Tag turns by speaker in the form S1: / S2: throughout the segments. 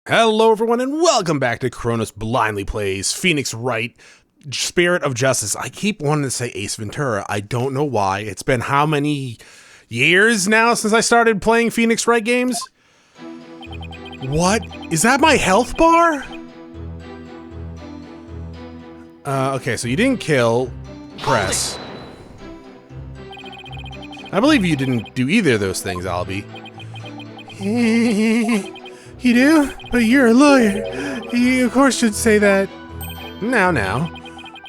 S1: Hello everyone and welcome back to Chronos Blindly Plays Phoenix Wright, Spirit of Justice. I keep wanting to say Ace Ventura. I don't know why. It's been how many years now since I started playing Phoenix Wright games? What? Is that my health bar? Okay, so you didn't kill. Press. I believe you didn't do either of those things, Albie. You do? But you're a lawyer. You, of course, should say that. Now.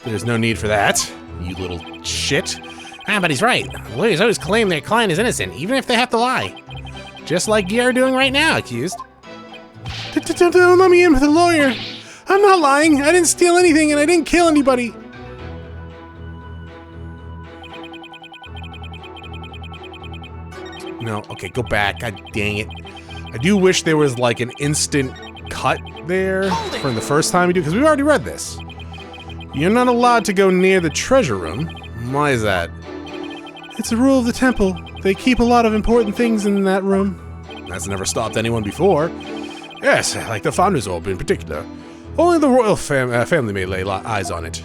S1: There's no need for that, you little shit.
S2: But he's right. Lawyers always claim their client is innocent, even if they have to lie. Just like you're doing right now, accused.
S1: Don't let me in with a lawyer. I'm not lying. I didn't steal anything and I didn't kill anybody. No, okay, go back. God dang it. I do wish there was like an instant cut there from the first time we do, because we've already read this. You're not allowed to go near the treasure room. Why is that? It's a rule of the temple. They keep a lot of important things in that room. That's never stopped anyone before. Yes, like the Founder's Orb in particular. Only the royal family may lay eyes on it.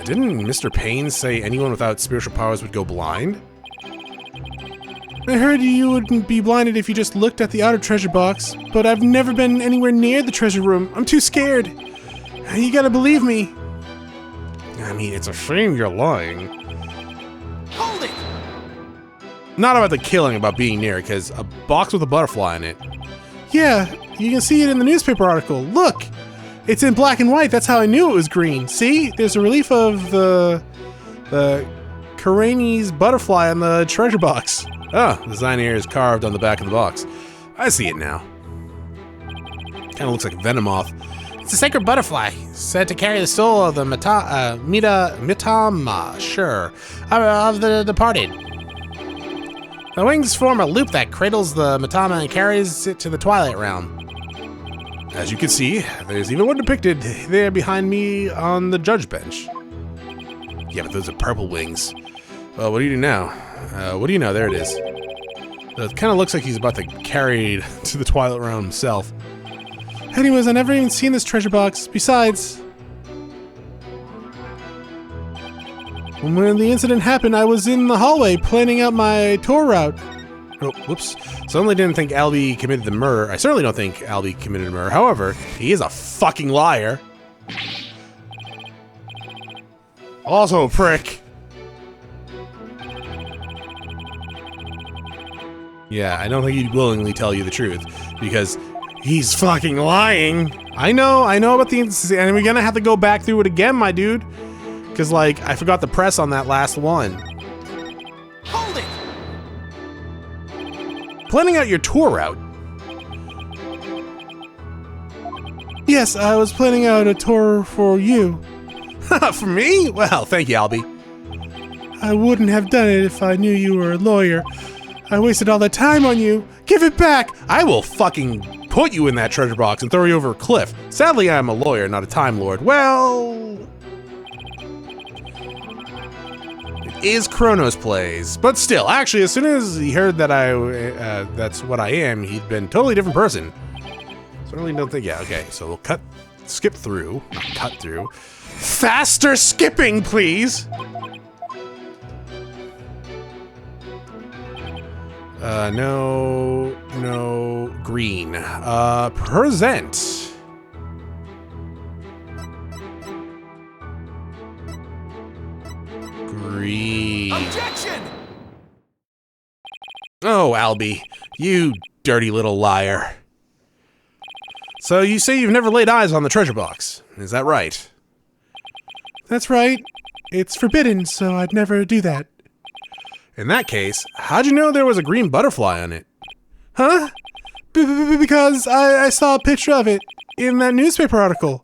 S1: Didn't Mr. Payne say anyone without spiritual powers would go blind? I heard you wouldn't be blinded if you just looked at the outer treasure box, but I've never been anywhere near the treasure room. I'm too scared. You gotta believe me. I mean, it's a shame you're lying.
S2: Hold it!
S1: Not about the killing, about being near, because a box with a butterfly in it. Yeah, you can see it in the newspaper article. Look! It's in black and white. That's how I knew it was green. See? There's a relief of the Chronos butterfly on the treasure box. Oh, the design here is carved on the back of the box. I see it now. Kinda looks like a Venomoth.
S2: It's a sacred butterfly, said to carry the soul of the Mitama, of the departed. The wings form a loop that cradles the Mitama and carries it to the Twilight Realm.
S1: As you can see, there's even one depicted there behind me on the judge bench. Yeah, but those are purple wings. Well, what do you do now? What do you know? There it is. It kind of looks like he's about to carry it to the Twilight Realm himself. Anyways, I've never even seen this treasure box. Besides, when the incident happened, I was in the hallway planning out my tour route. Oh, whoops. Certainly didn't think Albie committed the murder. I certainly don't think Albie committed the murder. However, he is a fucking liar. Also a prick. Yeah, I don't think he'd willingly tell you the truth, because he's fucking lying. I know about the incident, and we're gonna have to go back through it again, my dude. Because, like, I forgot to press on that last one.
S2: Hold it!
S1: Planning out your tour route. Yes, I was planning out a tour for you. For me? Well, thank you, Albie. I wouldn't have done it if I knew you were a lawyer. I wasted all that time on you. Give it back! I will fucking put you in that treasure box and throw you over a cliff. Sadly, I'm a lawyer, not a Time Lord. Well, it is Chronos plays, but still, actually, as soon as he heard that that's what I am, he'd been a totally different person. So I really don't think, yeah, okay, so we'll skip through, not cut through. Faster skipping, please! No, green. Present. Green.
S2: Objection!
S1: Oh, Albie, you dirty little liar. So you say you've never laid eyes on the treasure box, is that right? That's right. It's forbidden, so I'd never do that. In that case, how'd you know there was a green butterfly on it? Huh? Because I saw a picture of it in that newspaper article.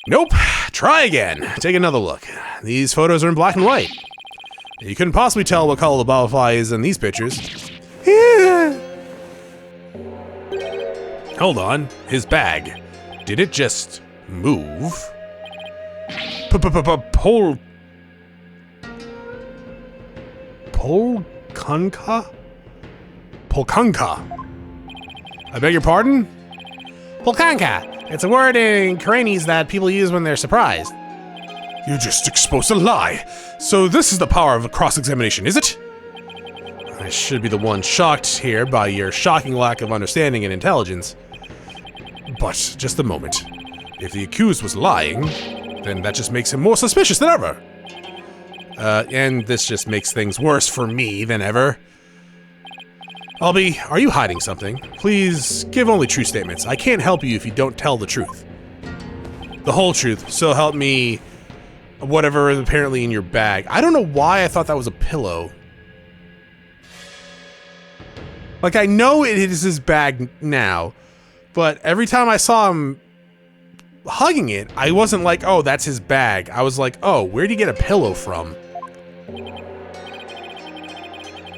S1: Nope. Try again. Take another look. These photos are in black and white. You couldn't possibly tell what color the butterfly is in these pictures. Yeah. Hold on. His bag. Did it just move? Polkanka? I beg your pardon?
S2: Polkanka. It's a word in Chinese that people use when they're surprised.
S1: You just exposed a lie. So this is the power of a cross-examination, is it? I should be the one shocked here by your shocking lack of understanding and intelligence. But just a moment. If the accused was lying, then that just makes him more suspicious than ever. And this just makes things worse for me than ever. Albie, are you hiding something? Please give only true statements. I can't help you if you don't tell the truth. The whole truth, so help me whatever is apparently in your bag. I don't know why I thought that was a pillow. Like, I know it is his bag now, but every time I saw him hugging it, I wasn't like, oh, that's his bag. I was like, oh, where'd he get a pillow from?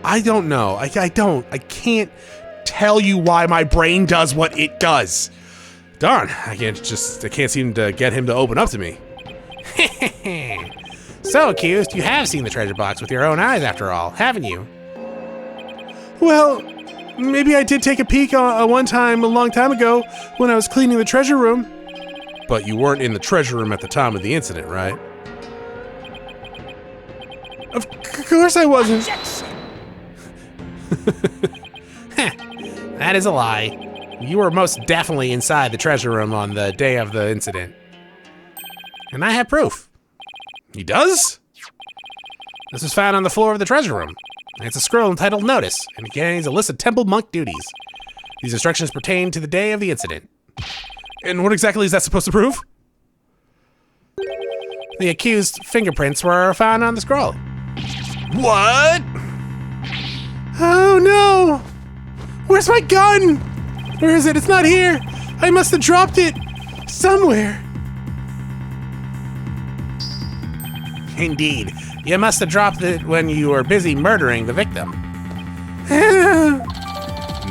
S1: I don't know. I can't tell you why my brain does what it does. Darn, I can't seem to get him to open up to me.
S2: So, accused, you have seen the treasure box with your own eyes after all, haven't you?
S1: Well, maybe I did take a peek one time a long time ago when I was cleaning the treasure room. But you weren't in the treasure room at the time of the incident, right? Of course I wasn't.
S2: That is a lie. You were most definitely inside the treasure room on the day of the incident. And I have proof.
S1: He does?
S2: This was found on the floor of the treasure room. It's a scroll entitled Notice, and it contains a list of temple monk duties. These instructions pertain to the day of the incident.
S1: And what exactly is that supposed to prove?
S2: The accused's fingerprints were found on the scroll.
S1: What? Oh no! Where's my gun? Where is it? It's not here! I must have dropped it somewhere.
S2: Indeed. You must have dropped it when you were busy murdering the victim.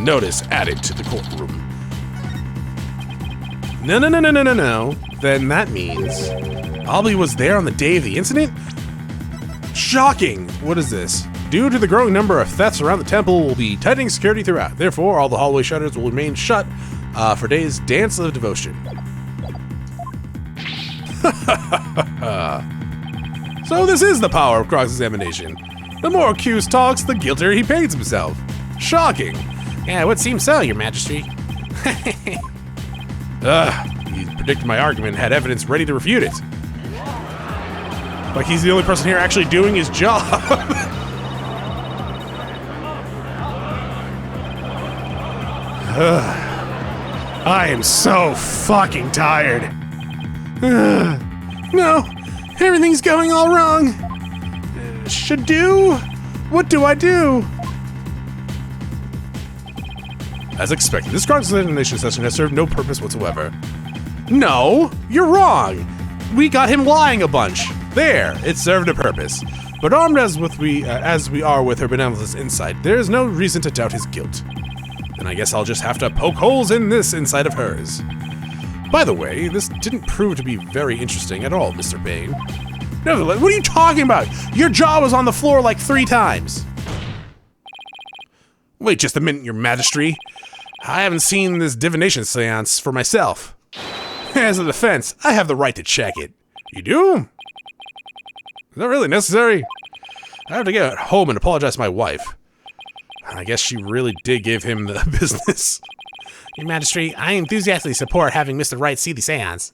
S1: Notice added to the courtroom. No. Then that means Albie was there on the day of the incident? Shocking! What is this? Due to the growing number of thefts around the temple, we'll be tightening security throughout. Therefore, all the hallway shutters will remain shut for today's dance of devotion. So this is the power of cross-examination. The more accused talks, the guiltier he paints himself. Shocking.
S2: Yeah, it would seem so, Your Majesty.
S1: He predicted my argument and had evidence ready to refute it. Like he's the only person here actually doing his job. I am so fucking tired. No, everything's going all wrong. Should do? What do I do? As expected, this cross-examination session has served no purpose whatsoever. No, you're wrong. We got him lying a bunch. There, it served a purpose. But armed as we are with her benevolent insight, there is no reason to doubt his guilt. Then I guess I'll just have to poke holes in this insight of hers. By the way, this didn't prove to be very interesting at all, Mr. Bane. Nevertheless, what are you talking about? Your jaw was on the floor like 3 times. Wait just a minute, Your Majesty. I haven't seen this divination seance for myself. As a defense, I have the right to check it. You do? Is that really necessary? I have to get home and apologize to my wife. I guess she really did give him the business.
S2: Your Majesty, I enthusiastically support having Mr. Wright see the seance.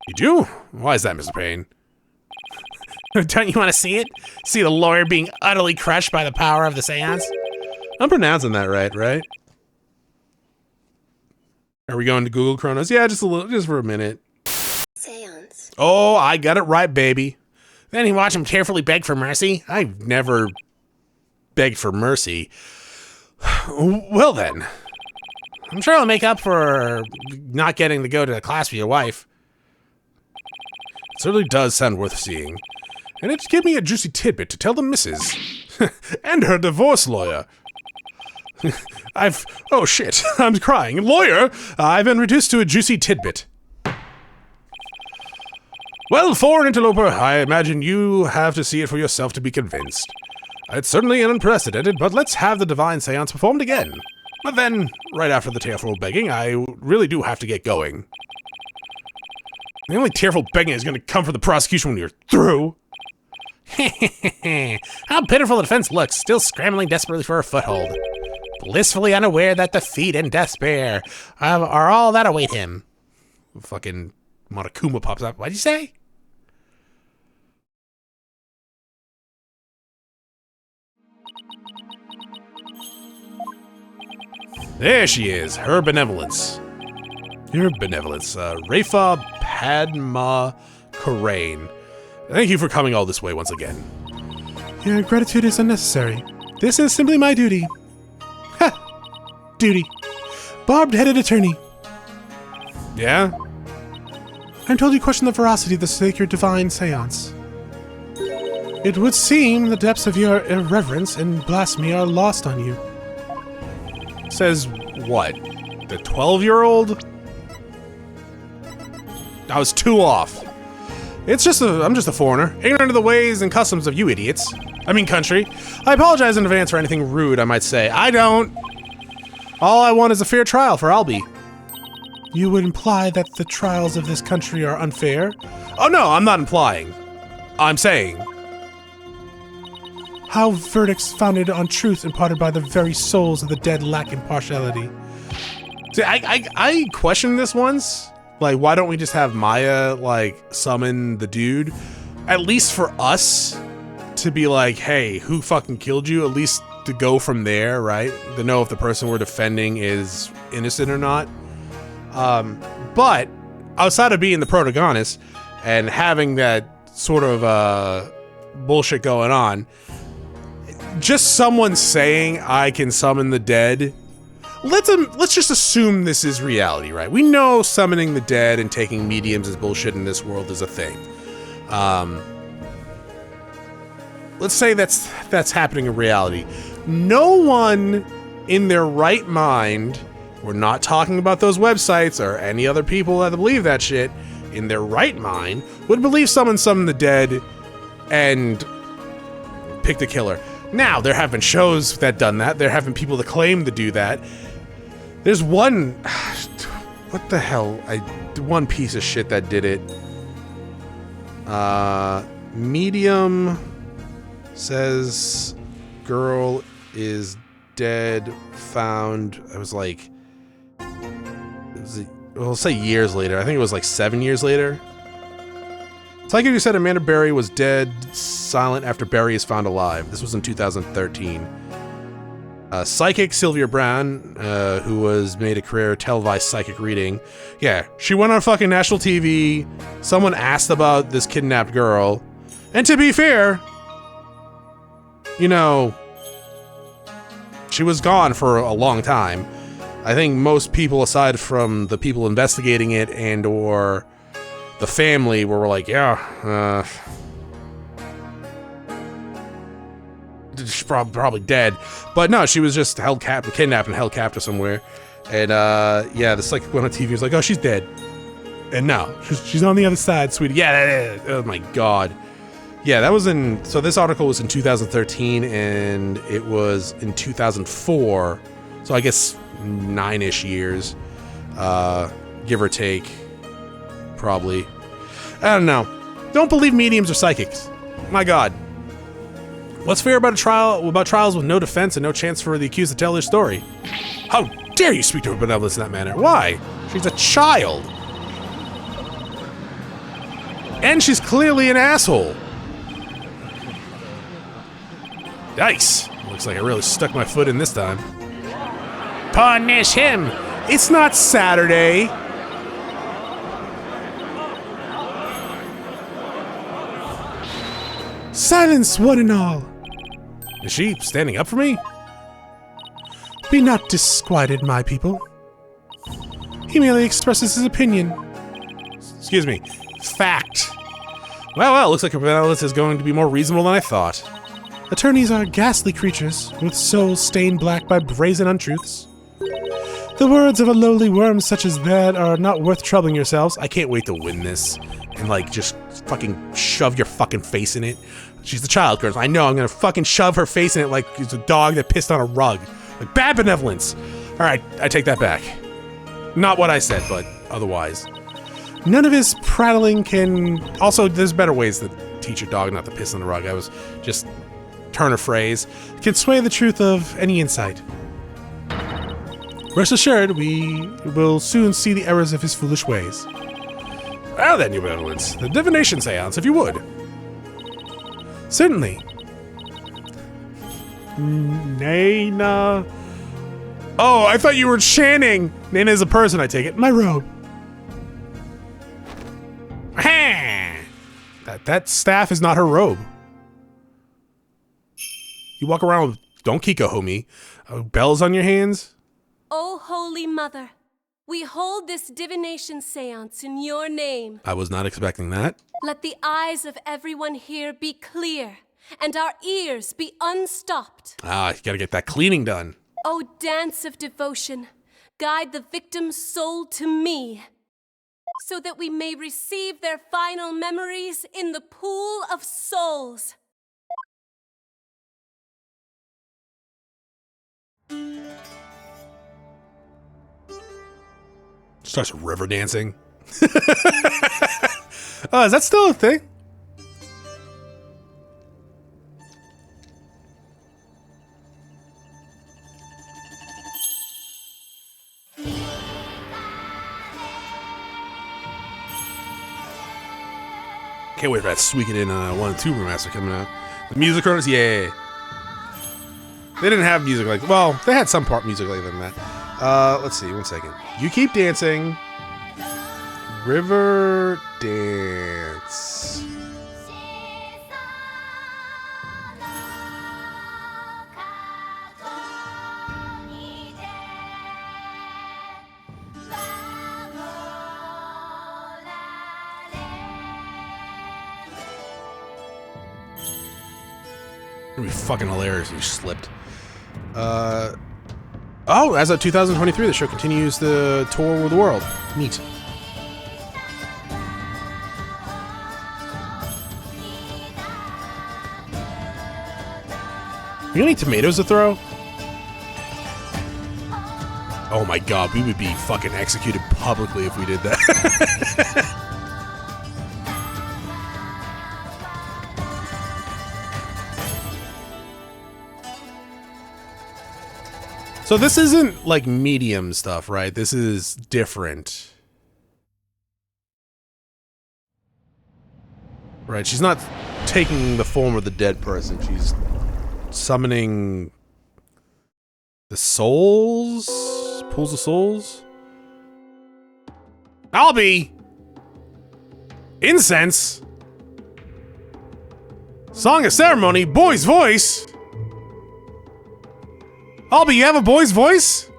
S1: You do? Why is that, Mr. Payne?
S2: Don't you want to see it? See the lawyer being utterly crushed by the power of the seance?
S1: I'm pronouncing that right? Are we going to Google Chronos? Yeah, just for a minute.
S3: Seance.
S1: Oh, I got it right, baby.
S2: Then he watched him carefully beg for mercy.
S1: I've never begged for mercy. Well then.
S2: I'm sure it'll make up for not getting to go to class with your wife.
S1: It certainly does sound worth seeing. And it gave me a juicy tidbit to tell the missus. And her divorce lawyer. Oh shit, I'm crying. Lawyer, I've been reduced to a juicy tidbit. Well, foreign interloper, I imagine you have to see it for yourself to be convinced. It's certainly unprecedented, but let's have the divine seance performed again. But then, right after the tearful begging, I really do have to get going. The only tearful begging is going to come from the prosecution when you're through.
S2: How pitiful the defense looks, still scrambling desperately for a foothold. Blissfully unaware that defeat and despair are all that await him.
S1: Fucking Monokuma pops up. What'd you say? There she is, her benevolence. Your benevolence, Rayfa Padma Karain. Thank you for coming all this way once again.
S2: Your gratitude is unnecessary. This is simply my duty. Ha! Duty. Barbed-headed attorney.
S1: Yeah?
S2: I'm told you question the veracity of the sacred divine seance. It would seem the depths of your irreverence and blasphemy are lost on you.
S1: Says what? The 12-year-old? I was 2 off. I'm just a foreigner, ignorant of the ways and customs of you idiots. I mean country. I apologize in advance for anything rude I might say. I don't. All I want is a fair trial for Albie.
S2: You would imply that the trials of this country are unfair?
S1: Oh no, I'm not implying. I'm saying.
S2: How verdicts founded on truth imparted by the very souls of the dead lack impartiality.
S1: See, I questioned this once. Like, why don't we just have Maya, like, summon the dude? At least for us to be like, hey, who fucking killed you? At least to go from there, right? To know if the person we're defending is innocent or not. But outside of being the protagonist and having that sort of bullshit going on, just someone saying I can summon the dead, let's just assume this is reality, right? We know summoning the dead and taking mediums as bullshit in this world is a thing. Let's say that's happening in reality. No one in their right mind, we're not talking about those websites or any other people that believe that shit, in their right mind would believe someone summoned the dead and picked a killer. Now, there have been shows that done that. There have been people that claim to do that. There's one... What the hell? One piece of shit that did it. Medium says girl is dead, found... I was like... We'll say years later. I think it was like 7 years later. Psychic who said Amanda Berry was dead, silent after Berry is found alive. This was in 2013. Psychic Sylvia Brown, who was made a career televised psychic reading. Yeah, she went on fucking national TV. Someone asked about this kidnapped girl. And to be fair, you know, she was gone for a long time. I think most people, aside from the people investigating it and or the family, were like, yeah, she's probably dead. But no, she was just kidnapped and held captive somewhere. And yeah, the psychic went on TV and was like, oh, she's dead. And no, she's on the other side, sweetie. Yeah, oh my God. Yeah, that was so this article was in 2013 and it was in 2004. So I guess 9-ish years, give or take, probably. I don't know. Don't believe mediums or psychics. My God. What's fair about trials with no defense and no chance for the accused to tell their story? How dare you speak to her benevolence in that manner? Why? She's a child. And she's clearly an asshole. Yikes. Looks like I really stuck my foot in this time. Punish him! It's not Saturday!
S2: Silence, one and all!
S1: Is she standing up for me?
S2: Be not disquieted, my people. He merely expresses his opinion.
S1: Excuse me. Fact. Well, looks like her benevolence is going to be more reasonable than I thought.
S2: Attorneys are ghastly creatures, with souls stained black by brazen untruths. The words of a lowly worm such as that are not worth troubling yourselves.
S1: I can't wait to win this and, like, just fucking shove your fucking face in it. She's the child curse. I know, I'm gonna fucking shove her face in it like it's a dog that pissed on a rug. Like, bad benevolence. Alright, I take that back. Not what I said, but otherwise.
S2: None of his prattling can...
S1: Also, there's better ways to teach your dog not to piss on the rug. I was just turn a phrase.
S2: Can sway the truth of any insight. Rest assured, we will soon see the errors of his foolish ways.
S1: Well then, your benevolence. The divination seance, if you would.
S2: Certainly.
S1: Nana. Oh, I thought you were chanting. Nana is a person, I take it.
S2: My robe.
S1: That staff is not her robe. You walk around with don't Kiko, homie. Bells on your hands?
S4: O Holy Mother, we hold this divination seance in your name.
S1: I was not expecting that.
S4: Let the eyes of everyone here be clear, and our ears be unstopped.
S1: Ah, you gotta get that cleaning done.
S4: O dance of devotion, guide the victim's soul to me, so that we may receive their final memories in the pool of souls.
S1: Starts river dancing. Oh, is that still a thing? Can't wait for that Suikoden 1 and 2 remaster coming out. The music Chronos, yeah. They didn't have music like, well, they had some part music like that. Let's see, 1 second. You keep dancing. River dance. It'd be fucking hilarious if you slipped. Oh, as of 2023, the show continues the tour with the world. Neat. You got any tomatoes to throw? Oh my god, we would be fucking executed publicly if we did that. So this isn't like medium stuff, right? This is different. Right, she's not taking the form of the dead person. She's summoning the souls? Pools of souls? I'll be incense. Song of ceremony, boy's voice. Albie, you have a boy's voice?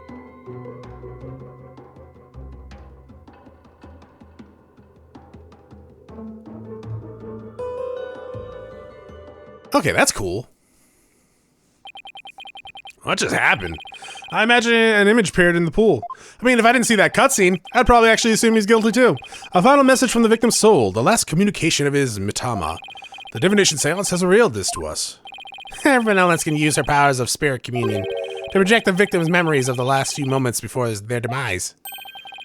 S1: Okay, that's cool. What just happened? I imagine an image appeared in the pool. I mean, if I didn't see that cutscene, I'd probably actually assume he's guilty too. A final message from the victim's soul, the last communication of his mitama. The divination seance has revealed this to us. Everyone else can use her powers of spirit communion to project the victim's memories of the last few moments before their demise.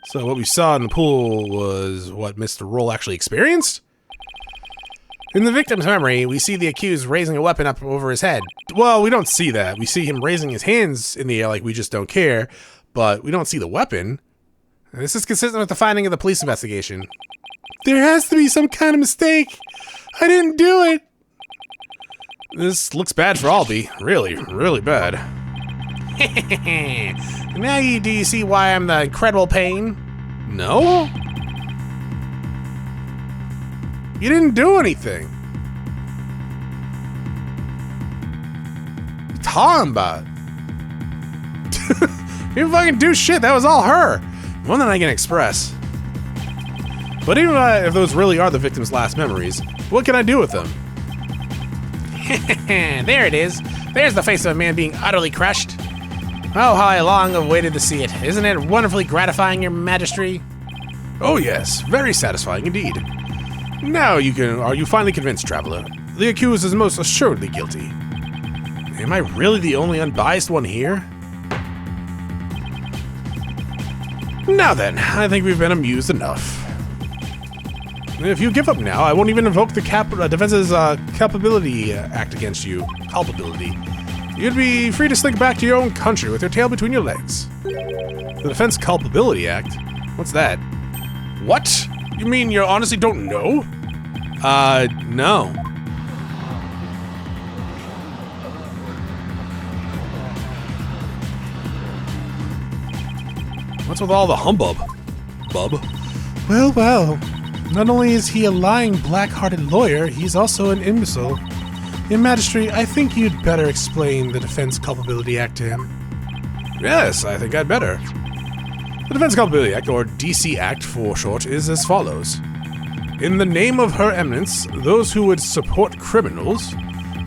S1: So what we saw in the pool was what Mr. Roll actually experienced? In the victim's memory, we see the accused raising a weapon up over his head. Well, we don't see that. We see him raising his hands in the air like we just don't care, but we don't see the weapon. And this is consistent with the finding of the police investigation. There has to be some kind of mistake. I didn't do it. This looks bad for Albie. Really, really bad. Now do you see why I'm the incredible pain? No? You didn't do anything. What are you talking about? You didn't fucking do shit. That was all her. One that I can express. But even if those really are the victim's last memories, what can I do with them? There it is. There's the face of a man being utterly crushed. Oh, how I long have waited to see it. Isn't it wonderfully gratifying, your majesty? Oh yes, very satisfying indeed. Now are you finally convinced, traveler? The accused is most assuredly guilty. Am I really the only unbiased one here? Now then, I think we've been amused enough. If you give up now, I won't even invoke the Defense's Culpability Act against you. Culpability. You'd be free to slink back to your own country with your tail between your legs. The Defense Culpability Act? What's that? What? You mean you honestly don't know? No. What's with all the humbug? Bub?
S2: Well, well. Not only is he a lying, black-hearted lawyer, he's also an imbecile. Your Majesty, I think you'd better explain the Defense Culpability Act to him.
S1: Yes, I think I'd better. The Defense Culpability Act, or DC Act for short, is as follows. In the name of Her Eminence, those who would support criminals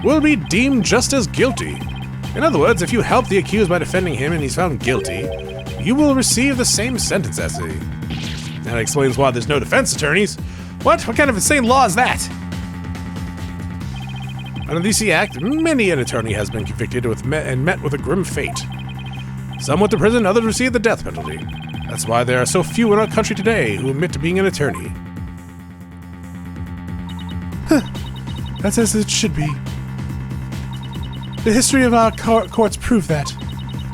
S1: will be deemed just as guilty. In other words, if you help the accused by defending him and he's found guilty, you will receive the same sentence as he. That explains why there's no defense attorneys. What? What kind of insane law is that? Under the DC Act, many an attorney has been convicted and met with a grim fate. Some went to prison, others received the death penalty. That's why there are so few in our country today who admit to being an attorney.
S2: That's as it should be. The history of our courts prove that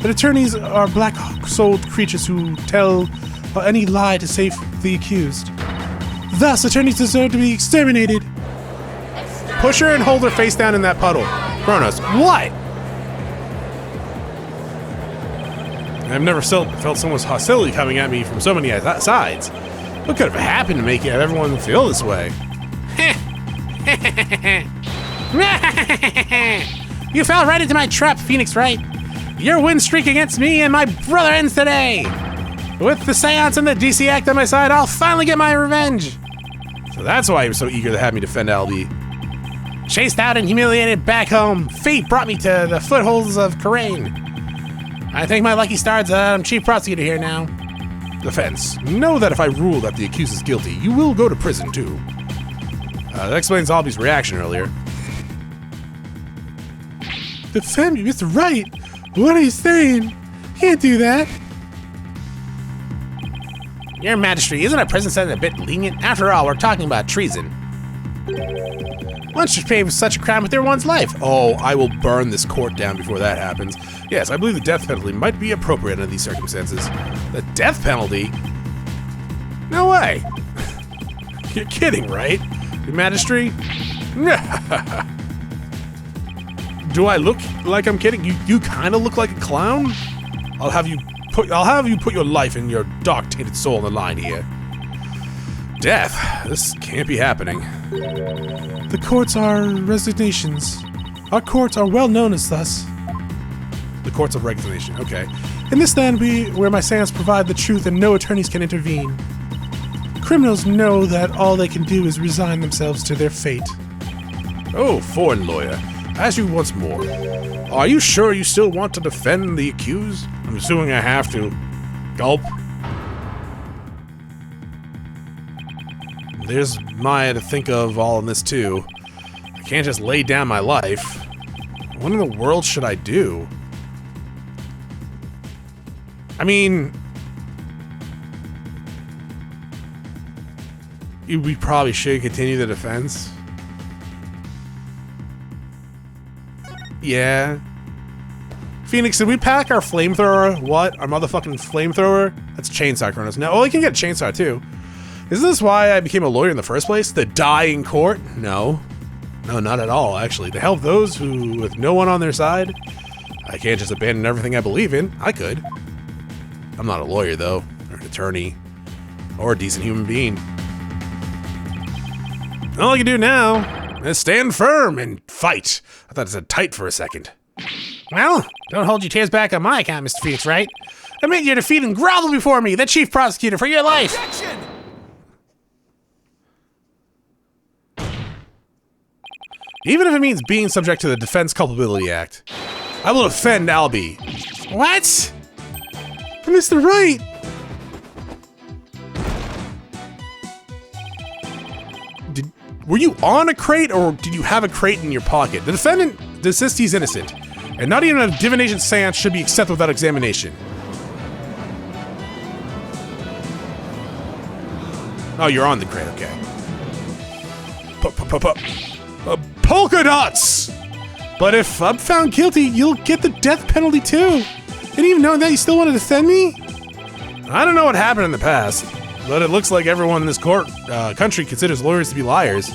S2: attorneys are black-souled creatures who tell any lie to save the accused. Thus, attorneys deserve to be exterminated.
S1: Push her and hold her face down in that puddle. Chronos, what? I've never felt so much hostility coming at me from so many sides. What could have happened to make everyone feel this way?
S5: You fell right into my trap, Phoenix Wright. Your win streak against me and my brother ends today. With the seance and the DC Act on my side, I'll finally get my revenge.
S1: So that's why he was so eager to have me defend Albie.
S5: Chased out and humiliated back home, fate brought me to the footholds of Karain. I thank my lucky stars that I'm chief prosecutor here now.
S1: Defense, know that if I rule that the accused is guilty, you will go to prison too. That explains Albie's reaction earlier.
S2: Defend me, Mr. Wright? What are you saying? Can't do that.
S5: Your Majesty, isn't a prison sentence a bit lenient? After all, we're talking about treason. One should pay for such a crime with their one's life.
S1: Oh, I will burn this court down before that happens. Yes, I believe the death penalty might be appropriate under these circumstances. The death penalty? No way. You're kidding, right? Your Majesty? Do I look like I'm kidding? You kind of look like a clown? I'll have you put your life and your dark tainted soul on the line here. Death? This can't be happening.
S2: The courts are resignations. Our courts are well known as thus.
S1: The courts of resignation, okay.
S2: In this land, where my seance provide the truth and no attorneys can intervene. Criminals know that all they can do is resign themselves to their fate.
S1: Oh, foreign lawyer. Ask you once more. Are you sure you still want to defend the accused? I'm assuming I have to. Gulp. There's Maya to think of all in this too. I can't just lay down my life. What in the world should I do? I mean, we probably should continue the defense. Yeah. Phoenix, did we pack our flamethrower? What? Our motherfucking flamethrower? That's chainsaw, Chronos. No, we can get a chainsaw too. Isn't this why I became a lawyer in the first place? To die in court? No. No, not at all, actually. To help those who, with no one on their side. I can't just abandon everything I believe in. I could. I'm not a lawyer, though, or an attorney, or a decent human being. All I can do now is stand firm and fight. I thought it said tight for a second.
S5: Well, don't hold your tears back on my account, Mr. Phoenix Wright. Admit your defeat and grovel before me, the chief prosecutor, for your life.
S6: Objection!
S1: Even if it means being subject to the Defense Culpability Act, I will defend Albie.
S5: What?
S2: Mr. Wright!
S1: Were you on a crate, or did you have a crate in your pocket? The defendant insists he's innocent, and not even a divination seance should be accepted without examination. Oh, you're on the crate, okay. Polka dots!
S2: But if I'm found guilty, you'll get the death penalty too. And even knowing that, you still want to defend me?
S1: I don't know what happened in the past, but it looks like everyone in this country considers lawyers to be liars.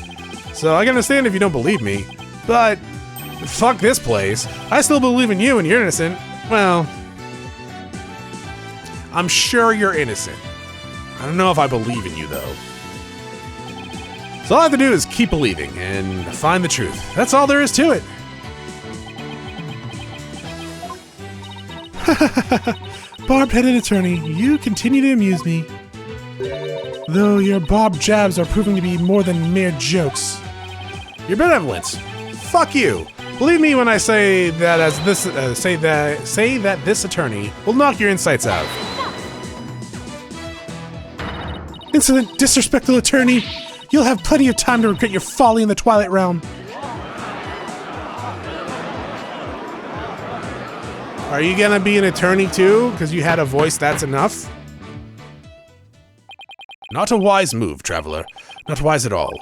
S1: So I can understand if you don't believe me, but fuck this place. I still believe in you and you're innocent. Well, I'm sure you're innocent. I don't know if I believe in you, though. So all I have to do is keep believing and find the truth. That's all there is to it.
S2: Barb-headed attorney, you continue to amuse me. Though your Bob jabs are proving to be more than mere jokes.
S1: Your benevolence. Fuck you. Believe me when I say that this attorney will knock your insights out.
S2: Insolent, disrespectful attorney, you'll have plenty of time to regret your folly in the Twilight Realm.
S1: Are you gonna be an attorney too? Because you had a voice that's enough? Not a wise move, traveler. Not wise at all.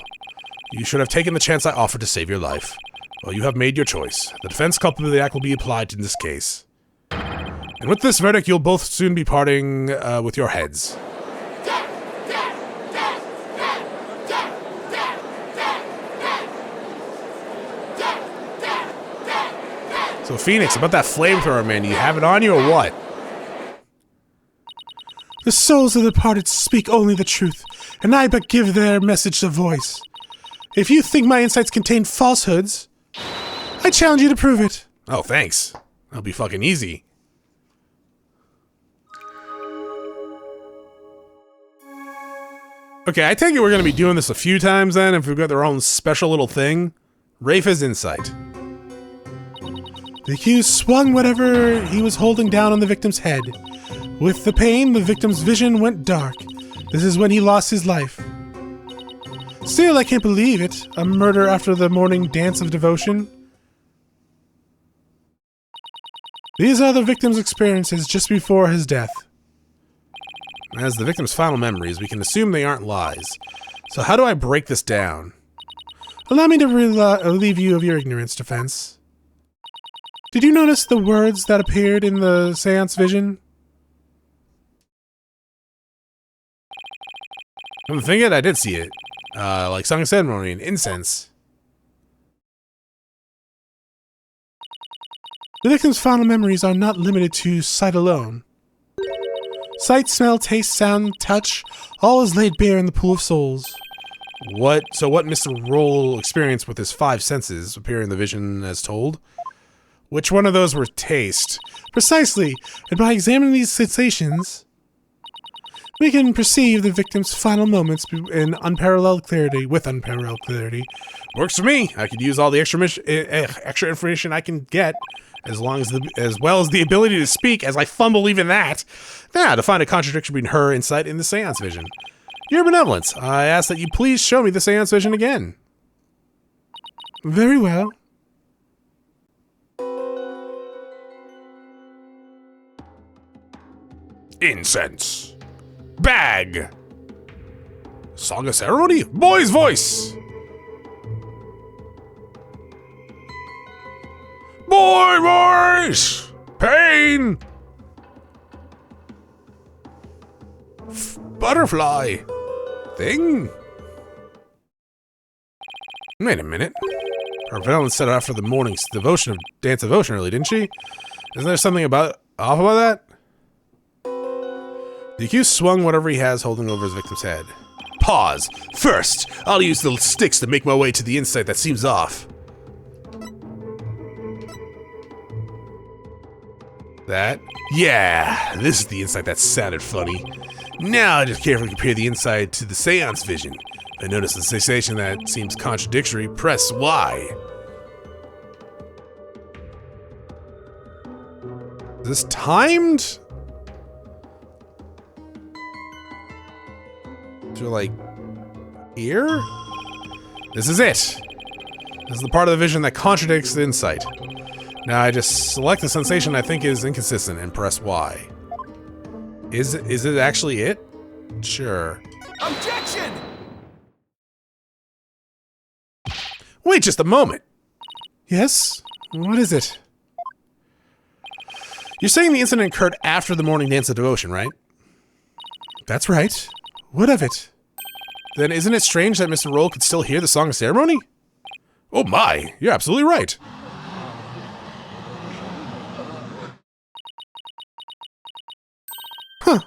S1: You should have taken the chance I offered to save your life. Well, you have made your choice. The Defense Culpability Act will be applied in this case. And with this verdict, you'll both soon be parting with your heads. So Phoenix, about that flamethrower, man, you have it on you or what?
S2: The souls of the departed speak only the truth, and I but give their message a voice. If you think my insights contain falsehoods, I challenge you to prove it.
S1: Oh, thanks. That'll be fucking easy. Okay, I take it we're gonna be doing this a few times then, if we've got their own special little thing. Rayfa's insight.
S2: The accused swung whatever he was holding down on the victim's head. With the pain, the victim's vision went dark. This is when he lost his life. Still, I can't believe it. A murder after the morning dance of devotion. These are the victim's experiences just before his death.
S1: As the victim's final memories, we can assume they aren't lies. So how do I break this down?
S2: Allow me to relieve you of your ignorance, Defense. Did you notice the words that appeared in the seance vision?
S1: I'm thinking I did see it. Like Song of Ceremony and incense.
S2: The victim's final memories are not limited to sight alone. Sight, smell, taste, sound, touch, all is laid bare in the pool of souls.
S1: What Mr. Roll experienced with his 5 senses appear in the vision as told? Which one of those were taste?
S2: Precisely, and by examining these sensations, we can perceive the victim's final moments with unparalleled clarity.
S1: Works for me. I could use all the extra information I can get, as well as the ability to speak. As I fumble even that, to find a contradiction between her insight and the seance vision. Your benevolence. I ask that you please show me the seance vision again.
S2: Very well.
S1: Incense. Bag. Song of Ceremony? Boy's voice. Boy voice. Pain. Butterfly. Thing. Wait a minute. Her villain set out for the morning's dance devotion early, didn't she? Isn't there something off about that? The accused swung whatever he has holding over his victim's head. Pause. First, I'll use the sticks to make my way to the insight that seems off. That? Yeah, this is the insight that sounded funny. Now I just carefully compare the insight to the seance vision. If I notice a sensation that seems contradictory, press Y. Is this timed? So like here? This is it. This is the part of the vision that contradicts the insight. Now I just select the sensation I think is inconsistent and press Y. Is it actually it? Sure.
S6: Objection!
S1: Wait just a moment.
S2: Yes? What is it?
S1: You're saying the incident occurred after the morning dance of devotion, right?
S2: That's right. What of it?
S1: Then isn't it strange that Mr. Roll could still hear the Song of Ceremony? Oh my, you're absolutely right.
S2: Huh.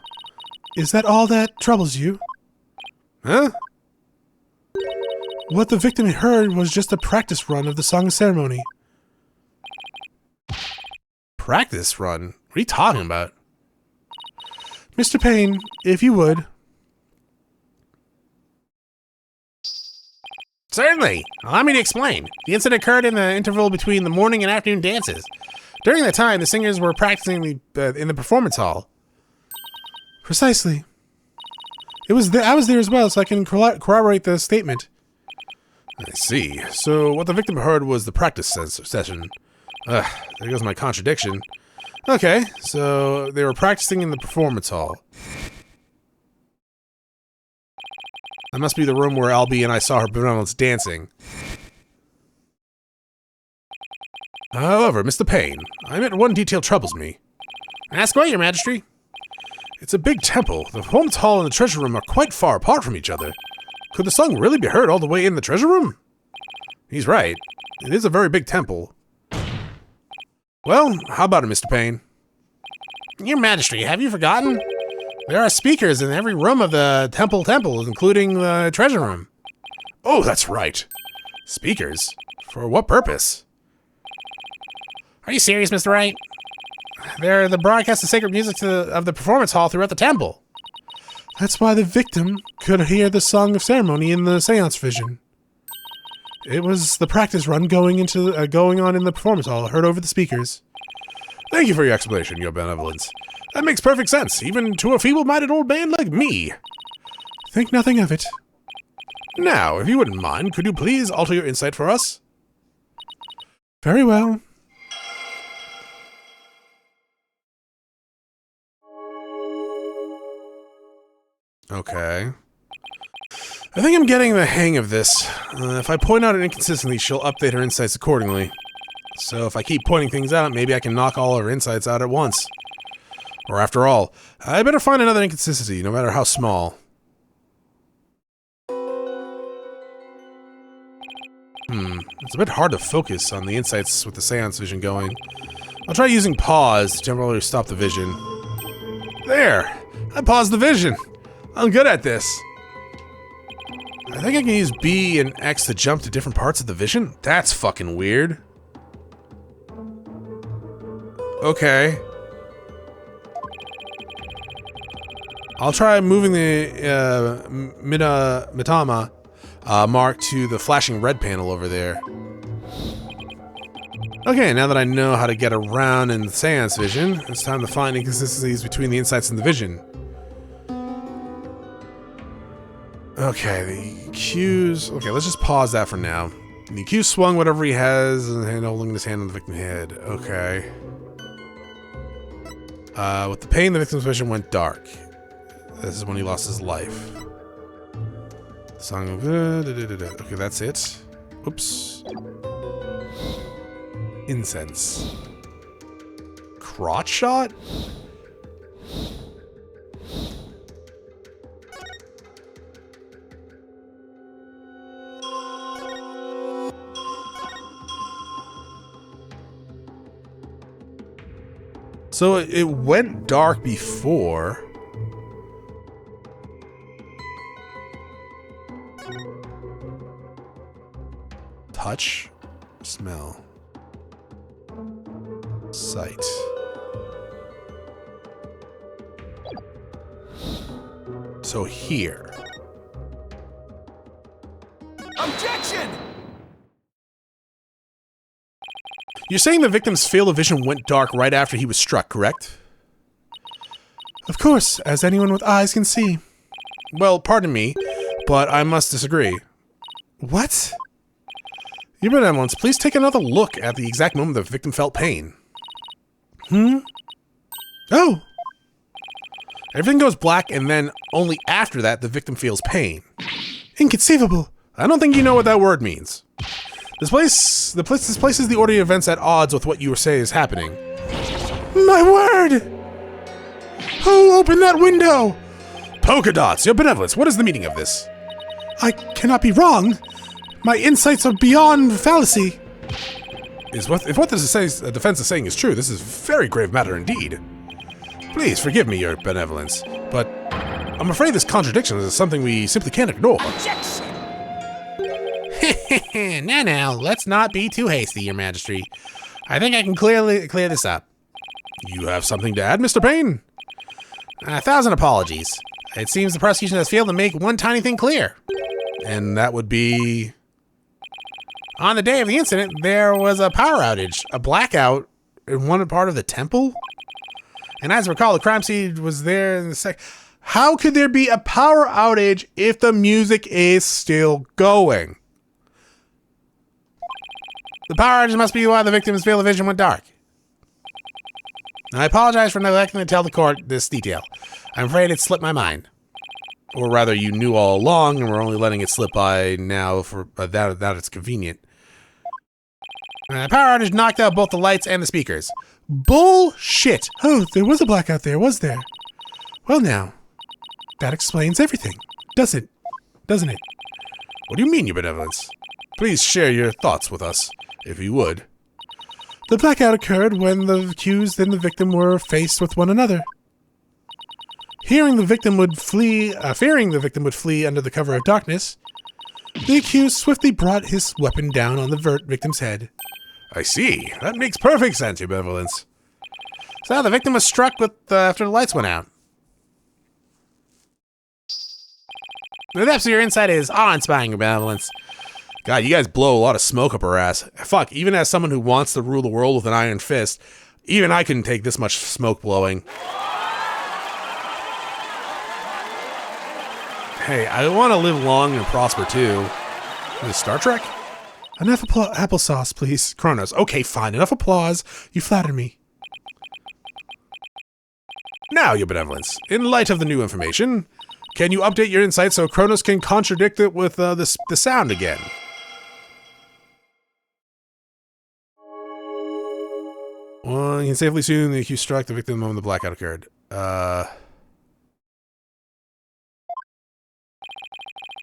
S2: Is that all that troubles you?
S1: Huh?
S2: What the victim heard was just a practice run of the Song of Ceremony.
S1: Practice run? What are you talking about?
S2: Mr. Payne, if you would.
S5: Certainly. Allow me to explain. The incident occurred in the interval between the morning and afternoon dances. During that time, the singers were practicing in the performance hall.
S2: Precisely. I was there as well, so I can corroborate the statement.
S1: I see. So what the victim heard was the practice session. Ugh, there goes my contradiction. Okay, so they were practicing in the performance hall. That must be the room where Albie and I saw her benevolence dancing. However, Mr. Payne, I admit one detail troubles me.
S5: Ask away, Your Majesty.
S1: It's a big temple. The performance hall and the treasure room are quite far apart from each other. Could the song really be heard all the way in the treasure room? He's right. It is a very big temple. Well, how about it, Mr. Payne?
S5: Your Majesty, have you forgotten? There are speakers in every room of the temple, including the treasure room.
S1: Oh, that's right. Speakers? For what purpose?
S5: Are you serious, Mr. Wright? They're the broadcast of sacred music of the performance hall throughout the temple.
S2: That's why the victim could hear the Song of Ceremony in the seance vision. It was the practice run going on in the performance hall, heard over the speakers.
S1: Thank you for your explanation, Your Benevolence. That makes perfect sense, even to a feeble-minded old man like me.
S2: Think nothing of it.
S1: Now, if you wouldn't mind, could you please alter your insight for us?
S2: Very well.
S1: Okay. I think I'm getting the hang of this. If I point out an inconsistency, she'll update her insights accordingly. So if I keep pointing things out, maybe I can knock all her insights out at once. Or after all, I better find another inconsistency, no matter how small. It's a bit hard to focus on the insights with the seance vision going. I'll try using pause to temporarily stop the vision. There! I paused the vision! I'm good at this. I think I can use B and X to jump to different parts of the vision? That's fucking weird. Okay. I'll try moving the Mitama mark to the flashing red panel over there. Okay, now that I know how to get around in the seance vision, it's time to find inconsistencies between the insights and the vision. Okay, the cues... Okay, let's just pause that for now. The cue swung whatever he has, and holding his hand on the victim's head. Okay. With the pain, the victim's vision went dark. This is when he lost his life. Song of... Okay, that's it. Oops. Incense. Crotch shot? So it went dark before. Touch, smell, sight. So here.
S6: Objection!
S1: You're saying the victim's field of vision went dark right after he was struck, correct?
S2: Of course, as anyone with eyes can see.
S1: Well, pardon me, but I must disagree.
S2: What?
S1: Your Benevolence, please take another look at the exact moment the victim felt pain.
S2: Oh!
S1: Everything goes black, and then only after that the victim feels pain.
S2: Inconceivable.
S1: I don't think you know what that word means. This places the order of events at odds with what you say is happening.
S2: My word! Who opened that window?
S1: Polka dots, your benevolence, what is the meaning of this?
S2: I cannot be wrong. My insights are beyond fallacy.
S1: If what the defense is saying is true, this is a very grave matter indeed. Please forgive me, your benevolence, but I'm afraid this contradiction is something we simply can't ignore.
S6: Objection!
S5: Now, let's not be too hasty, Your Majesty. I think I can clear this up.
S1: You have something to add, Mr. Payne?
S5: 1,000 apologies. It seems the prosecution has failed to make one tiny thing clear.
S1: And that would be...
S5: On the day of the incident, there was a power outage, a blackout
S1: in one part of the temple?
S5: and as I recall, the crime scene was there in the
S1: How could there be a power outage if the music is still going?
S5: The power outage must be why the victim's field of vision went dark. I apologize for neglecting to tell the court this detail. I'm afraid it slipped my mind.
S1: Or rather, you knew all along, and we're only letting it slip by now for that it's convenient.
S5: The power outage knocked out both the lights and the speakers.
S1: Bullshit!
S2: Oh, there was a blackout there, was there? Well now, that explains everything, doesn't it?
S1: What do you mean, your benevolence? Please share your thoughts with us, if you would.
S2: The blackout occurred when the accused and the victim were faced with one another. Fearing the victim would flee under the cover of darkness, the accused swiftly brought his weapon down on the victim's head.
S1: I see. That makes perfect sense, your benevolence.
S5: So the victim was struck with after the lights went out. The depths of your insight is awe-inspiring, your benevolence.
S1: God, you guys blow a lot of smoke up our ass. Fuck, even as someone who wants to rule the world with an iron fist, even I couldn't take this much smoke blowing. Hey, I want to live long and prosper too. Is this Star Trek?
S2: Enough applesauce, please.
S1: Chronos. Okay, fine. Enough applause.
S2: You flatter me.
S1: Now, your benevolence, in light of the new information, can you update your insight so Chronos can contradict it with the sound again? Well, you can safely assume the accused struck the victim the moment the blackout occurred.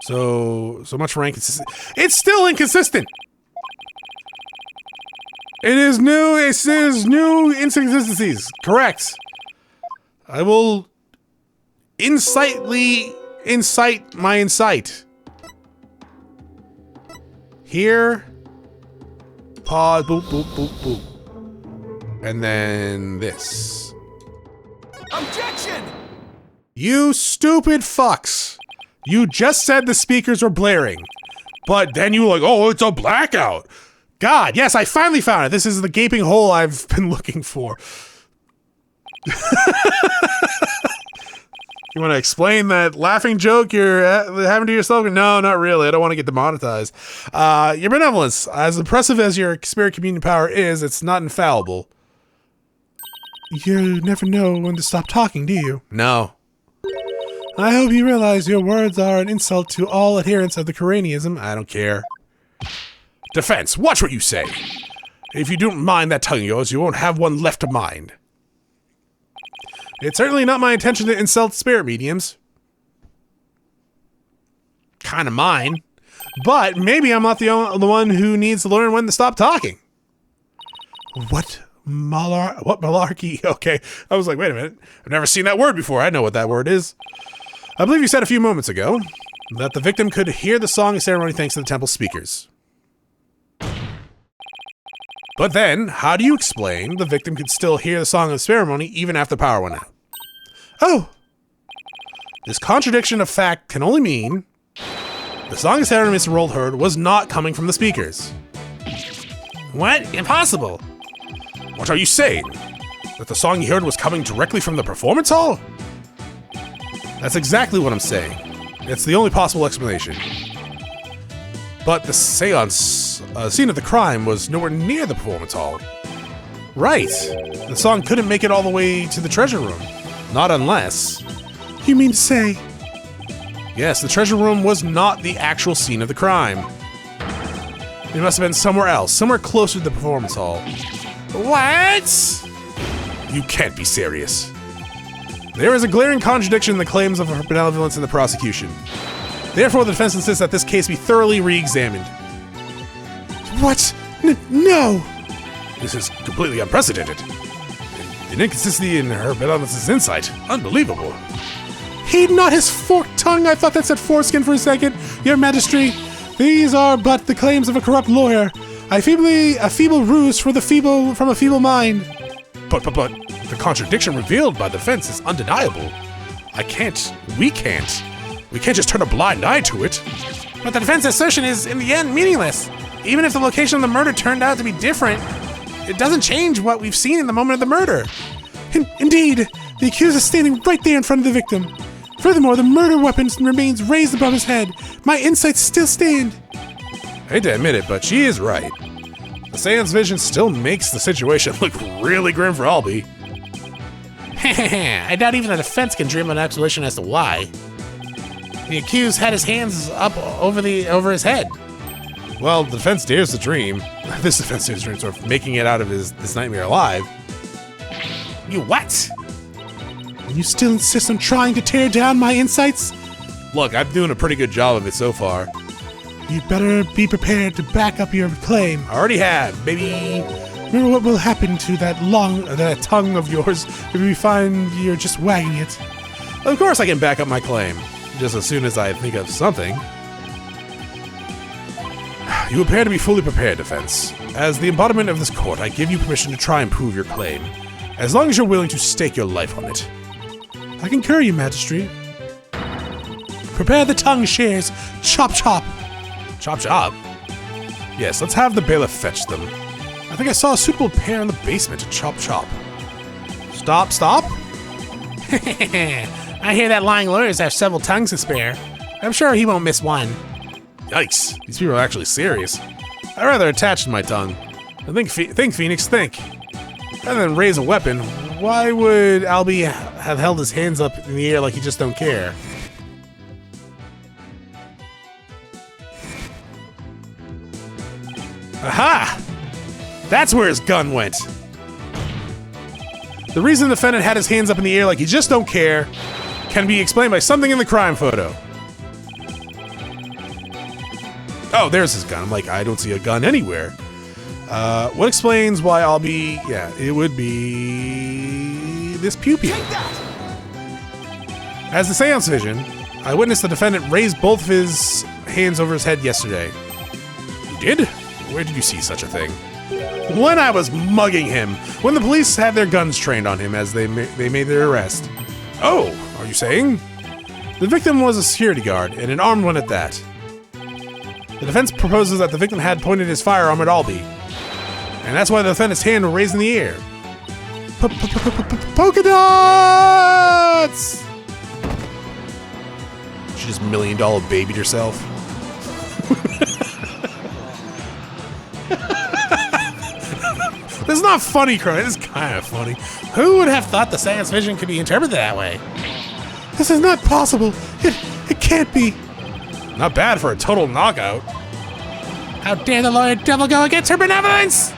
S1: So much for inconsistent. It's still inconsistent! It is new inconsistencies. Correct. I will incite my insight. Here. Pause. Boop, boop, boop, boop. And then this.
S6: Objection!
S1: You stupid fucks. You just said the speakers were blaring. But then you were like, oh, it's a blackout. God, yes, I finally found it. This is the gaping hole I've been looking for. You want to explain that laughing joke you're having to yourself? No, not really. I don't want to get demonetized. Your benevolence, as impressive as your spirit communion power is, it's not infallible.
S2: You never know when to stop talking, do you?
S1: No.
S2: I hope you realize your words are an insult to all adherents of the Coranianism.
S1: I don't care. Defense, watch what you say. If you don't mind that tongue of yours, you won't have one left to mind. It's certainly not my intention to insult spirit mediums. Kind of mine. But maybe I'm not the one who needs to learn when to stop talking.
S2: What
S1: malarkey? Okay. I was like, wait a minute. I've never seen that word before. I know what that word is. I believe you said a few moments ago that the victim could hear the song of ceremony thanks to the temple speakers. But then, how do you explain the victim could still hear the song of ceremony even after power went out?
S2: Oh!
S1: This contradiction of fact can only mean the song of ceremony Mr. Rold heard was not coming from the speakers.
S5: What? Impossible!
S1: What are you saying? That the song you heard was coming directly from the performance hall? That's exactly what I'm saying. It's the only possible explanation. But the seance scene of the crime was nowhere near the performance hall. Right. The song couldn't make it all the way to the treasure room. Not unless...
S2: You mean to say?
S1: Yes, the treasure room was not the actual scene of the crime. It must have been somewhere else, somewhere closer to the performance hall.
S5: What?
S1: You can't be serious. There is a glaring contradiction in the claims of her benevolence in the prosecution. Therefore, the defense insists that this case be thoroughly re-examined.
S2: What? No!
S1: This is completely unprecedented. An inconsistency in her benevolence's insight. Unbelievable.
S2: Heed not his forked tongue. I thought that said foreskin for a second. Your Majesty, these are but the claims of a corrupt lawyer. A feeble ruse from a feeble mind.
S1: But the contradiction revealed by the defense is undeniable. We can't just turn a blind eye to it.
S5: But the defense assertion is, in the end, meaningless. Even if the location of the murder turned out to be different, it doesn't change what we've seen in the moment of the murder.
S2: Indeed, the accused is standing right there in front of the victim. Furthermore, the murder weapon remains raised above his head. My insights still stand.
S1: I hate to admit it, but she is right. The seance vision still makes the situation look really grim for Albie.
S5: I doubt even the defense can dream of an explanation as to why. The accused had his hands up over his head.
S1: Well, the defense dares to dream. This defense dares to dream, sort of making it out of his nightmare alive.
S5: You what?
S2: And you still insist on trying to tear down my insights?
S1: Look, I'm doing a pretty good job of it so far.
S2: You'd better be prepared to back up your claim.
S1: I already have, baby.
S2: Remember what will happen to that tongue of yours if we find you're just wagging it.
S1: Of course I can back up my claim, just as soon as I think of something. You appear to be fully prepared, defense. As the embodiment of this court, I give you permission to try and prove your claim, as long as you're willing to stake your life on it.
S2: I concur, Your Majesty. Prepare the tongue shears. Chop, chop.
S1: Chop, chop? Yes, let's have the bailiff fetch them. I think I saw a suitable pair in the basement to chop, chop. Stop.
S5: I hear that lying lawyers have several tongues to spare. I'm sure he won't miss one.
S1: Yikes, these people are actually serious. I'd rather attach to my tongue. Think, Phoenix, think. Rather than raise a weapon, why would Albie have held his hands up in the air like he just don't care? Aha! That's where his gun went. The reason the defendant had his hands up in the air like he just don't care can be explained by something in the crime photo. Oh, there's his gun. I'm like, I don't see a gun anywhere. What explains why it would be this pew-pew. As the seance vision, I witnessed the defendant raise both of his hands over his head yesterday. You did? Where did you see such a thing? When I was mugging him, when the police had their guns trained on him as they made their arrest. Oh, are you saying? The victim was a security guard, and an armed one at that. The defense proposes that the victim had pointed his firearm at Albie, and that's why the defendant's hand was raised in the air.
S2: Polka dots!
S1: She just $1 million babied herself.
S5: This is not funny, Chronos. It's kind of funny. Who would have thought the seance vision could be interpreted that way?
S2: This is not possible. It can't be.
S1: Not bad for a total knockout.
S5: How dare the lawyer devil go against her benevolence?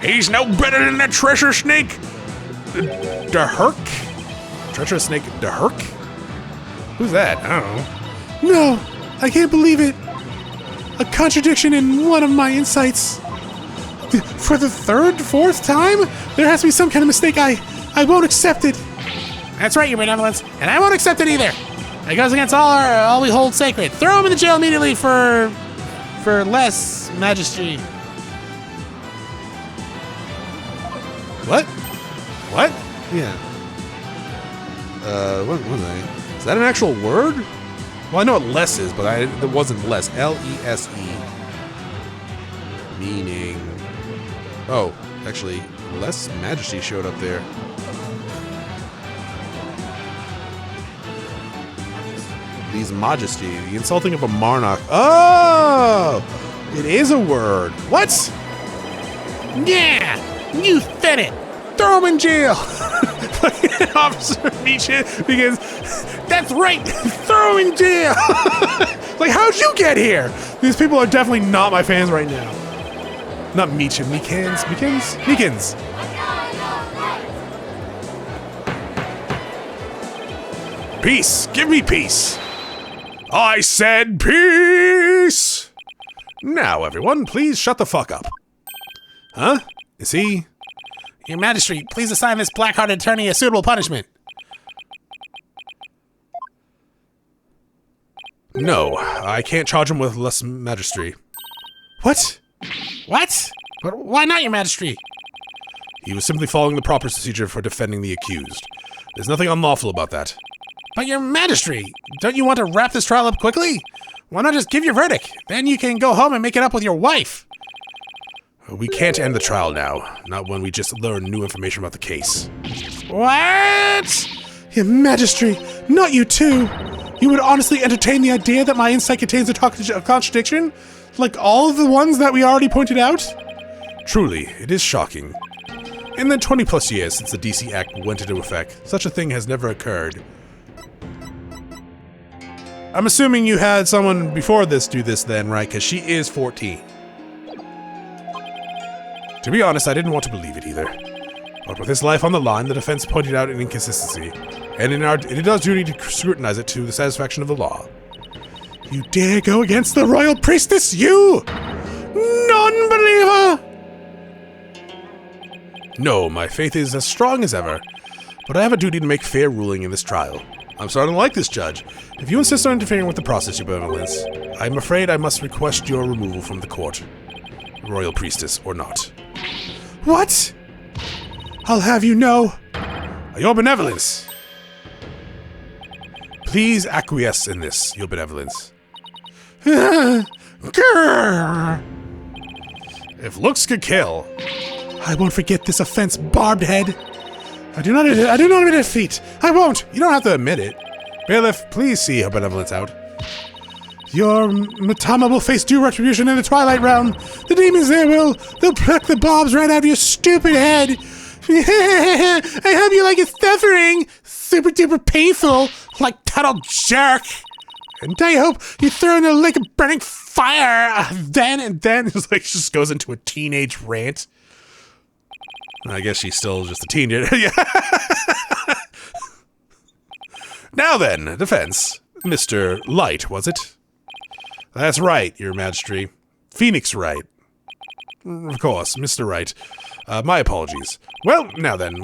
S1: He's no better than that treasure snake. DeHurk? Treacherous snake DeHurk? Who's that? I don't know.
S2: No, I can't believe it. A contradiction in one of my insights. For the fourth time? There has to be some kind of mistake. I won't accept it.
S5: That's right, your benevolence, and I won't accept it either. It goes against all we hold sacred. Throw him in the jail immediately for less majesty.
S1: What? What? Yeah. What was I? Is that an actual word? Well, I know what less is, but it wasn't less. L-E-S-E. Meaning... Oh, actually, less majesty showed up there. These majesty, the insulting of a monarch. Oh! It is a word. What?
S5: Yeah! You said it!
S1: Throw him in jail! Officer Meechin begins, that's right, throw him in jail. Like, how'd you get here? These people are definitely not my fans right now. Not Meechin, Meekins. Peace, give me peace. I said peace. Now, everyone, please shut the fuck up. Huh? Is he?
S5: Your Majesty, please assign this black-hearted attorney a suitable punishment.
S1: No, I can't charge him with less majesty.
S2: What?
S5: What? But why not, Your Majesty?
S1: He was simply following the proper procedure for defending the accused. There's nothing unlawful about that.
S5: But Your Majesty, don't you want to wrap this trial up quickly? Why not just give your verdict? Then you can go home and make it up with your wife.
S1: We can't end the trial now, not when we just learned new information about the case.
S5: What?
S2: Your Majesty, not you too. You would honestly entertain the idea that my insight contains a contradiction? Like all of the ones that we already pointed out?
S1: Truly, it is shocking. In the 20+ years since the DC Act went into effect, such a thing has never occurred. I'm assuming you had someone before this do this then, right? Because she is 14. To be honest, I didn't want to believe it either. But with his life on the line, the defense pointed out an inconsistency, and it is our duty to scrutinize it to the satisfaction of the law.
S2: You dare go against the royal priestess, you! Non-believer!
S1: No, my faith is as strong as ever, but I have a duty to make fair ruling in this trial. I'm starting to like this judge. If you insist on interfering with the process, Your Benevolence, I'm afraid I must request your removal from the court. Royal priestess or not.
S2: What? I'll have you know.
S1: Your Benevolence! Please acquiesce in this, Your Benevolence.
S2: Grrr.
S1: If looks could kill.
S2: I won't forget this offense, barbed head. I do not admit defeat. I won't.
S1: You don't have to admit it. Bailiff, please see Her Benevolence out.
S2: Your Matama will face due retribution in the Twilight Realm. The demons they'll pluck the bobs right out of your stupid head. I hope you like it suffering. Super duper painful, like total jerk. And I hope you throw in a lake of burning fire.
S1: Then it's like she just goes into a teenage rant. I guess she's still just a teenager. Yeah. Now then, defense. Mr. Light, was it? That's right, Your Majesty. Phoenix Wright. Of course, Mr. Wright. My apologies. Well, now then,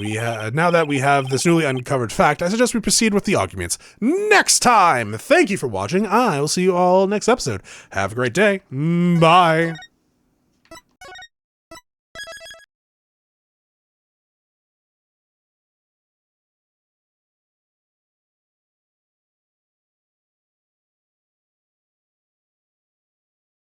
S1: now that we have this newly uncovered fact, I suggest we proceed with the arguments next time. Thank you for watching. I will see you all next episode. Have a great day. Bye.